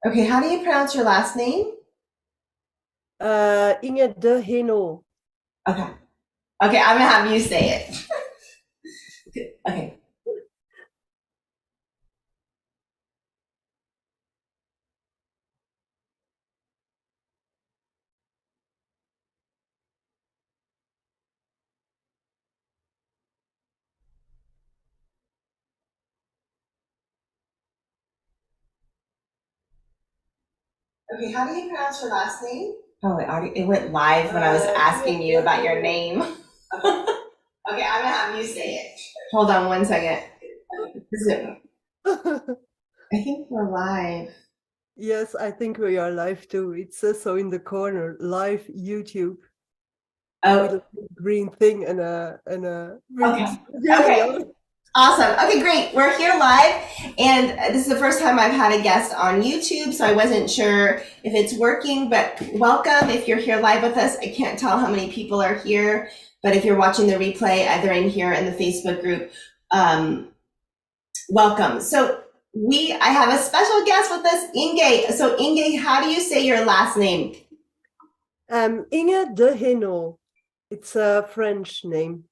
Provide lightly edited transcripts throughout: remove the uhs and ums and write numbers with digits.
Okay, how do you pronounce your last name? Inge de Heno. Okay. Okay, I'm gonna have you say it. Okay. Okay, how do you pronounce your last name? Oh, it went live when I was asking you about your name. Okay, I'm gonna have you say it. Hold on one second. Is it, I think we're live. Yes, I think we are live too. It says so in the corner, live YouTube with Oh, a green thing and a okay. video. Here we Okay. are. Awesome. Okay, great. We're here live, and this is the first time I've had a guest on YouTube, so I wasn't sure if it's working, but welcome if you're here live with us. I can't tell how many people are here, but if you're watching the replay, either in here in the Facebook group, um, welcome. So I have a special guest with us, Inge. So Inge, how do you say your last name? Inge de Heno. It's a French name.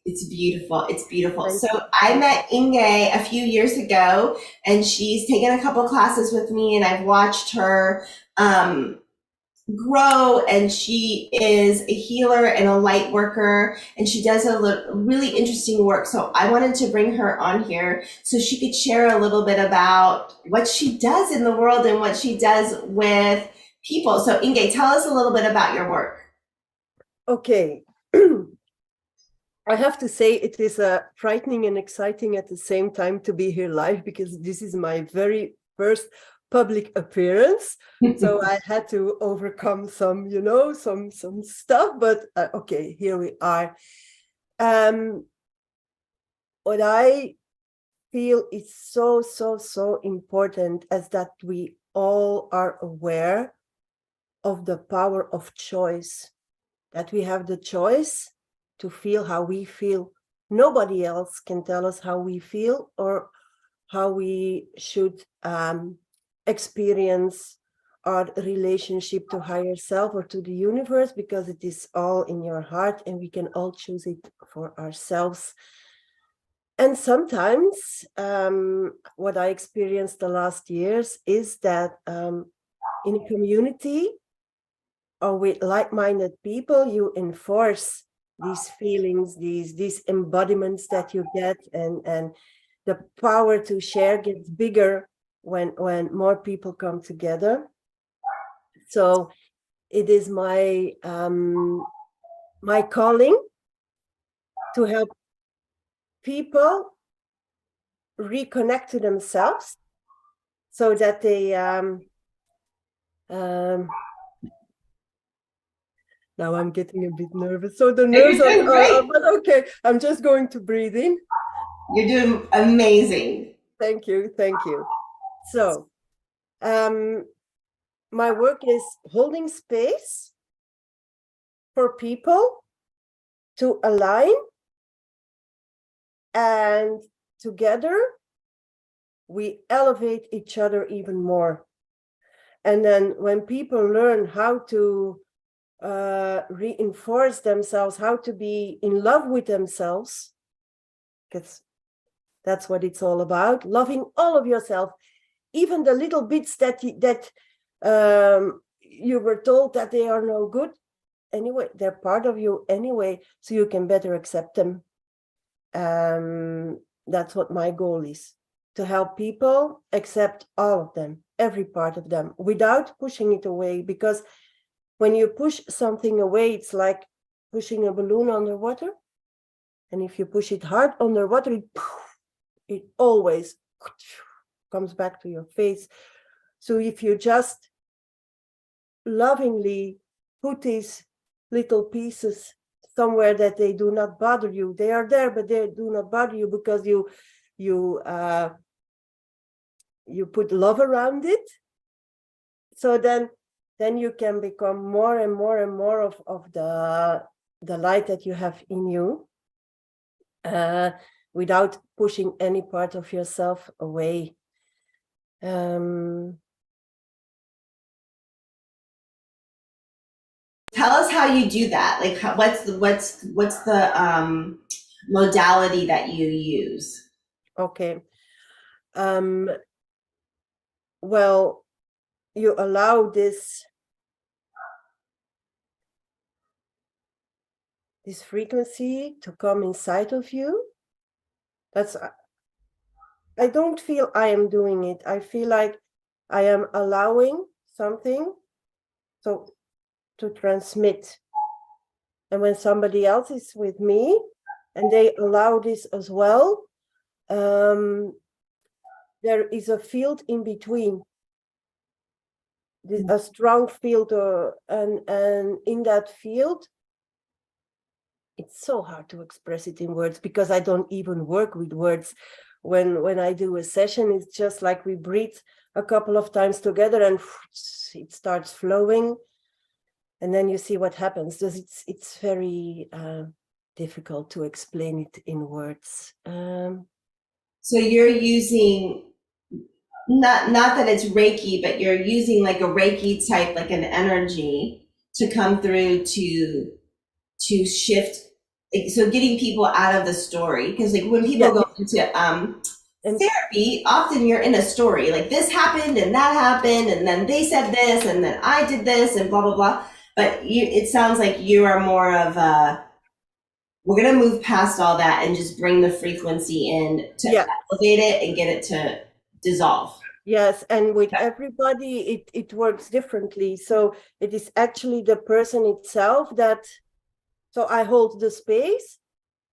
It's beautiful. It's beautiful. Thank So you. I met Inge a few years ago, and she's taken a couple classes with me, and I've watched her grow. And she is a healer and a light worker, and she does really interesting work. So I wanted to bring her on here so she could share a little bit about what she does in the world and what she does with people. So Inge, tell us a little bit about your work. Okay. I have to say it is frightening and exciting at the same time to be here live because this is my very first public appearance. So I had to overcome some stuff, but okay, here we are. What I feel is so important is that we all are aware of the power of choice, that we have the choice to feel how we feel. Nobody else can tell us how we feel or how we should experience our relationship to higher self or to the universe, because it is all in your heart and we can all choose it for ourselves. And sometimes what I experienced the last years is that in a community or with like-minded people, you enforce these feelings, these embodiments that you get, and the power to share gets bigger when more people come together. So it is my calling to help people reconnect to themselves so that they now I'm getting a bit nervous. So the nerves You're doing great. but okay, I'm just going to breathe in. You're doing amazing. Thank you, thank you. So my work is holding space for people to align, and together we elevate each other even more. And then when people learn how to reinforce themselves, how to be in love with themselves, because that's what it's all about, loving all of yourself, even the little bits that you were told that they are no good. Anyway, they're part of you anyway, so you can better accept them. That's what my goal is, to help people accept all of them, every part of them, without pushing it away. Because when you push something away, it's like pushing a balloon underwater. And if you push it hard underwater, it always comes back to your face. So if you just lovingly put these little pieces somewhere that they do not bother you, they are there, but they do not bother you because you put love around it. So then you can become more and more and more of the light that you have in you, without pushing any part of yourself away. how you do that. Like, what's the modality that you use? Okay. Well, you allow this frequency to come inside of you. That's, I don't feel I am doing it. I feel like I am allowing something to transmit. And when somebody else is with me and they allow this as well, there is a field in between, a strong field, and in that field, it's so hard to express it in words because I don't even work with words. When I do a session, it's just like we breathe a couple of times together and it starts flowing, and then you see what happens. It's very difficult to explain it in words. So you're using not that it's Reiki, but you're using like a Reiki type, like an energy to come through to shift. Like, so getting people out of the story, because like when people go into therapy, often you're in a story, like this happened and that happened and then they said this and then I did this and blah blah blah. But it sounds like you are more of a, we're going to move past all that and just bring the frequency in to elevate it and get it to dissolve. Yes, and with everybody, it works differently. So it is actually the person itself that, so I hold the space,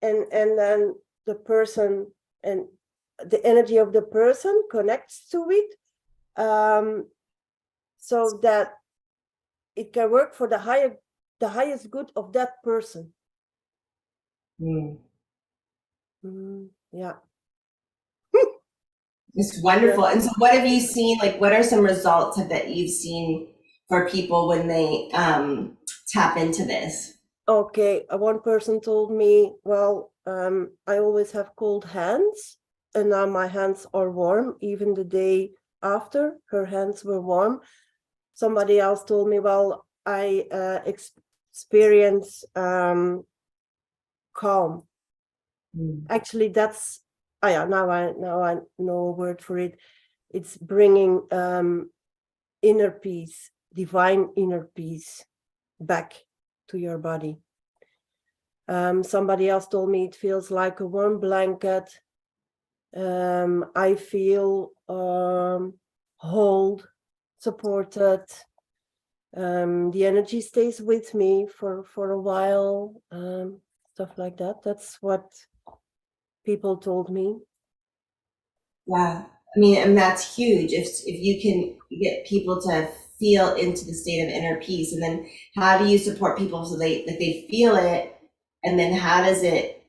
and then the person and the energy of the person connects to it, so that it can work for the highest good of that person. Yeah. It's wonderful. And so what have you seen, like what are some results that you've seen for people when they tap into this? Okay, one person told me, well, I always have cold hands, and now my hands are warm. Even the day after, her hands were warm. Somebody else told me, well, I experience calm. Actually, that's, now I know a word for it. It's bringing inner peace, divine inner peace back to your body. Somebody else told me it feels like a warm blanket. I feel held, supported. The energy stays with me for a while, stuff like that. That's what people told me. Yeah, I mean, and that's huge. If you can get people to feel into the state of inner peace, and then how do you support people so they feel it, and then how does it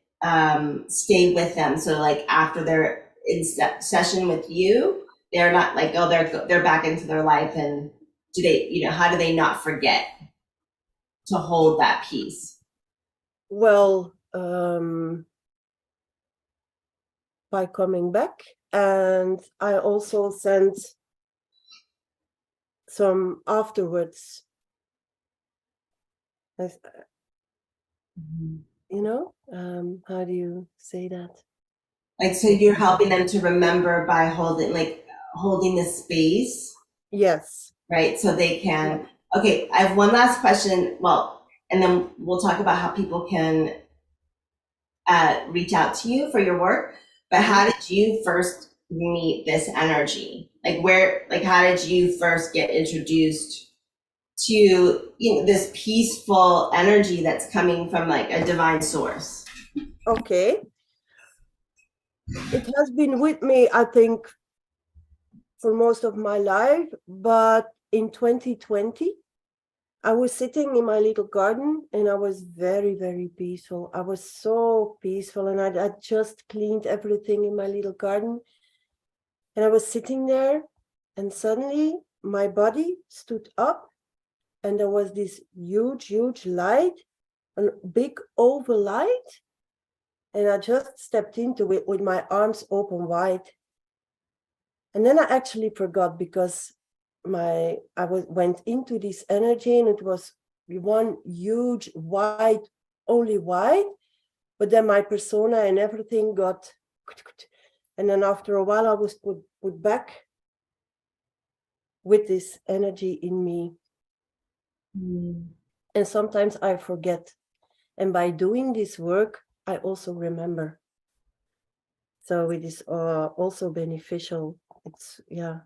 stay with them? So like after they're in session with you, they're not like, oh, they're back into their life, and do they, how do they not forget to hold that peace? Well, by coming back, and I also sent some afterwards. How do you say that? Like, so you're helping them to remember by holding the space. Yes. Right. So they can, okay, I have one last question. Well, and then we'll talk about how people can reach out to you for your work. But how did you first meet this energy? How did you first get introduced to, this peaceful energy that's coming from like a divine source? Okay. It has been with me, I think, for most of my life, but in 2020, I was sitting in my little garden and I was very, very peaceful. I was so peaceful, and I just cleaned everything in my little garden. And I was sitting there, and suddenly my body stood up, and there was this huge, huge light, a big oval light. And I just stepped into it with my arms open wide. And then I actually forgot, because went into this energy, and it was one huge white, only white, but then my persona and everything got, and then after a while I was put back with this energy in me. And sometimes I forget. And by doing this work, I also remember. So it is also beneficial. It's, yeah.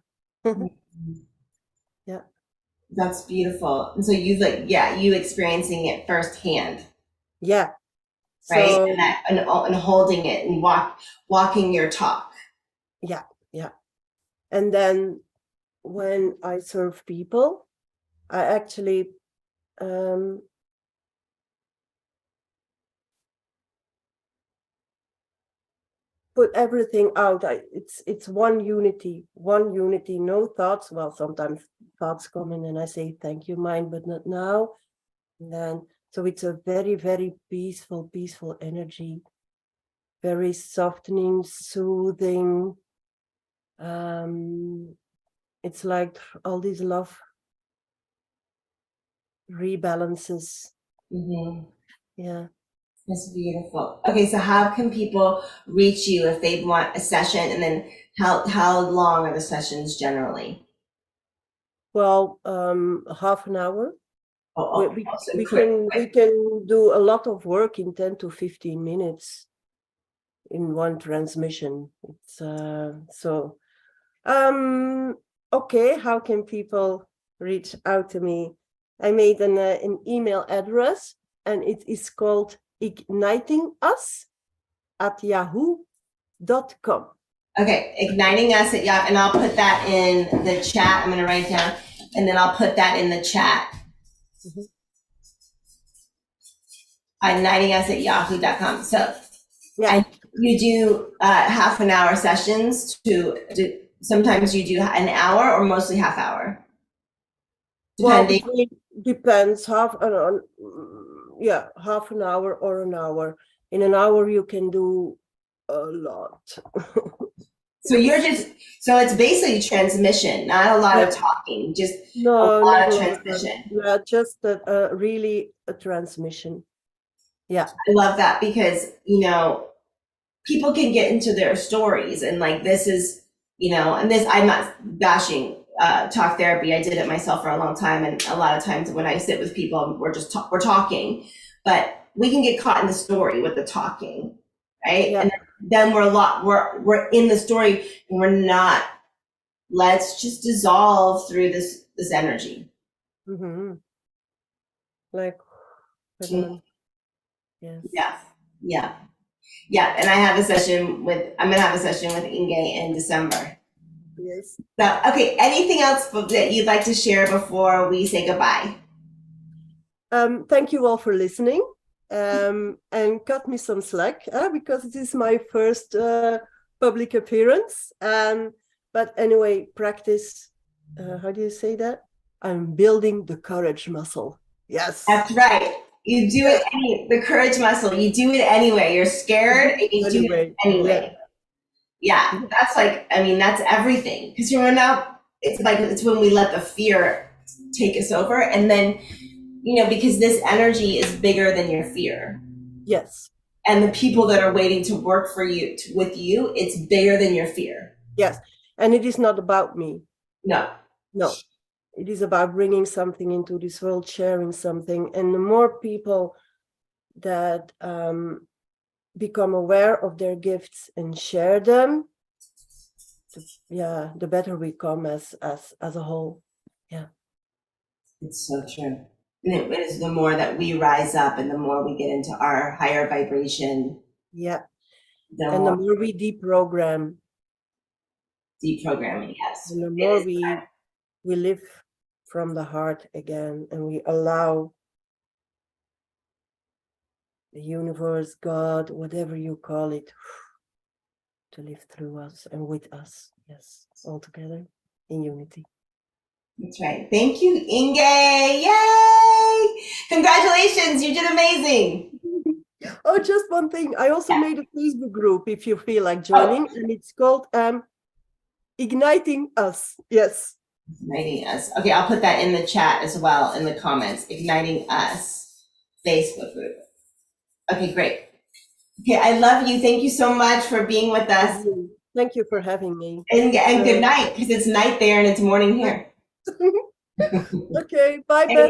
Yeah. That's beautiful. And so you you experiencing it firsthand. Yeah. Right. So, And holding it and walking your talk. yeah. Yeah. And then when I serve people, I actually put everything out. It's one unity, no thoughts. Well, sometimes thoughts come in and I say, thank you, mind, but not now. And then, so it's a very, very peaceful energy, very softening, soothing. It's like all these love rebalances. Yeah. That's beautiful. Okay, so how can people reach you if they want a session, and then how long are the sessions generally? Well, half an hour. We Quick. can do a lot of work in 10 to 15 minutes in one transmission. It's so okay, how can people reach out to me? I made an email address, and it is called ignitingus@yahoo.com. Okay, igniting us at Yahoo, and I'll put that in the chat. I'm going to write it down, and then I'll put that in the chat. Igniting us at yahoo.com. So, Yeah. and you do half an hour sessions sometimes you do an hour or mostly half hour? Depending. Well, it depends. Half an hour or an hour. In an hour, you can do a lot. So it's basically transmission, not a lot of talking, just a lot of transmission. Yeah, just really a transmission. Yeah. I love that because, people can get into their stories and this is, and this, I'm not bashing talk therapy. I did it myself for a long time. And a lot of times when I sit with people, we're just we're talking, but we can get caught in the story with the talking, right? Yeah. And then we're in the story and we're not, let's just dissolve through this energy. Like, yes. Yeah. And I'm going to have a session with Inge in December. Yes. So, okay, anything else that you'd like to share before we say goodbye? Thank you all for listening, and cut me some slack because it is my first public appearance. But anyway, practice. How do you say that? I'm building the courage muscle. Yes. That's right. You do it the courage muscle. You do it anyway. You're scared and you do it anyway. Yeah, that's that's everything. Because it's when we let the fear take us over, and then because this energy is bigger than your fear. Yes. And the people that are waiting to work for you with you, it's bigger than your fear. Yes, and it is not about me. No. It is about bringing something into this world, sharing something. And the more people that become aware of their gifts and share them, the better we come as a whole. Yeah. It's so true. And it is the more that we rise up and the more we get into our higher vibration. Yeah. And the more we deprogram. Deprogramming, yes. And the more we live from the heart again, and we allow the universe, God, whatever you call it, to live through us and with us. Yes, all together in unity. That's right. Thank you, Inge. Yay! Congratulations, you did amazing. Oh, just one thing. I also made a Facebook group if you feel like joining, and it's called Igniting Us. Yes. Igniting Us. Okay, I'll put that in the chat as well, in the comments. Igniting Us Facebook group. Okay, great. Okay, I love you. Thank you so much for being with us. Thank you for having me. And good night, because it's night there and it's morning here. Okay, bye, Beth.